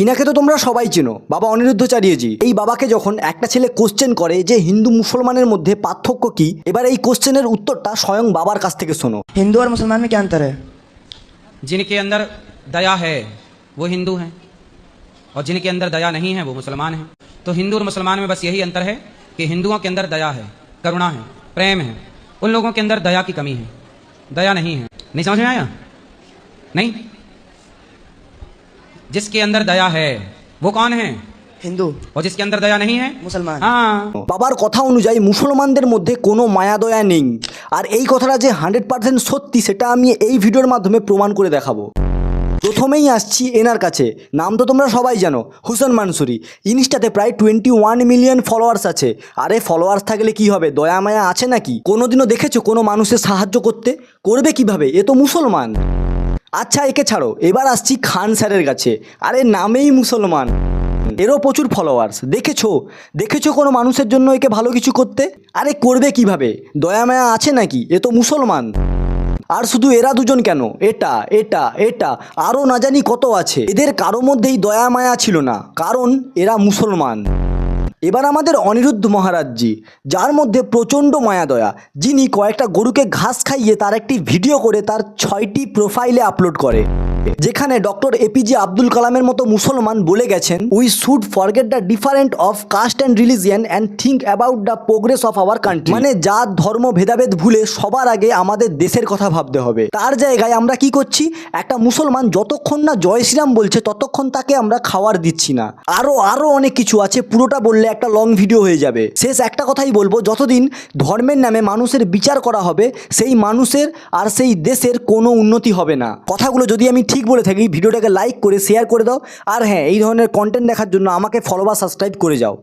ইনাকে তো তোমরা সবাই চেনো, বাবা অনিরুদ্ধ চারিয়েজি। এই বাবাকে যখন একটা ছেলে কোশ্চেন করে যে হিন্দু মুসলমানের মধ্যে পার্থক্য কি, এবার এই কোশ্চেনের উত্তরটা স্বয়ং বাবার কাছ থেকে শোনো। हिंदू और मुसलमान में क्या अंतर है? जिनके अंदर दया है वो हिंदू हैं और जिनके अंदर दया नहीं है वो मुसलमान हैं। तो हिंदू और मुसलमान में बस यही अंतर है कि हिंदुओं के अंदर दया है, करुणा है, प्रेम है। उन लोगों के अंदर दया की कमी है, दया नहीं है। नहीं समझ में आया? नहीं। जिसके अंदर दया है वो कौन है? हिंदू। और जिसके अंदर दया नहीं है मुसलमान। हाँ। বাবার কথা অনুযায়ী মুসলমানদের মধ্যে কোনো মায়া দয়া নেই, আর এই কথাটা যে 100% সত্যি সেটা আমি এই ভিডিওর মাধ্যমে প্রমাণ করে দেখাবো। প্রথমেই আসছি এনার কাছে। নাম তো তোমরা সবাই জানো, হুসেন মানসুরি। ইনস্টাতে প্রায় 21 মিলিয়ন ফলোয়ার্স আছে। আরে ফলোয়ার্স থাকলে কি হবে, দয়া মায়া আছে নাকি? কোনোদিনও দেখেছো কোনো মানুষের সাহায্য করতে? করবে কিভাবে? এ তো মুসলমান। আচ্ছা একে ছাড়ো, এবার আসছি খান স্যারের কাছে। আরে নামেই মুসলমান, এরও প্রচুর ফলোয়ার্স। দেখেছো কোনো মানুষের জন্য একে ভালো কিছু করতে? আরে করবে কিভাবে, দয়া মায়া আছে নাকি? এ তো মুসলমান। আর শুধু এরা দুজন কেন, এটা এটা এটা আরও না জানি কত আছে। এদের কারো মধ্যেই দয়া মায়া ছিল না, কারণ এরা মুসলমান। এবার আমাদের অনিরুদ্ধ মহারাজজি, যার মধ্যে প্রচণ্ড মায়া দয়া, যিনি কয়েকটা গরুকে ঘাস খাইয়ে তার একটি ভিডিও করে তার 6টি প্রোফাইলে আপলোড করে, যেখানে ডক্টর এপিজে আব্দুল কালামের মতো মুসলমান বলে গেছেন, we should forget the different of caste and religion and think about the progress of our country. মানে জাত ধর্ম ভেদাভেদ ভুলে সবার আগে আমাদের দেশের কথা ভাবতে হবে। তার জায়গায় আমরা কি করছি, একটা মুসলমান যতক্ষণ না জয় শ্রীরাম বলছে ততক্ষণ তাকে আমরা খাওয়ার দিচ্ছি না। আরও অনেক কিছু আছে, পুরোটা বললে একটা লং ভিডিও হয়ে যাবে। শেষ একটা কথাই বলবো, যতদিন ধর্মের নামে মানুষের বিচার করা হবে, সেই মানুষের আর সেই দেশের কোনো উন্নতি হবে না। কথাগুলো যদি আমি ঠিক বলে থাকি, ভিডিওটাকে লাইক করে শেয়ার করে দাও। আর হ্যাঁ, এই ধরনের কন্টেন্ট দেখার জন্য আমাকে ফলো বা সাবস্ক্রাইব করে যাও।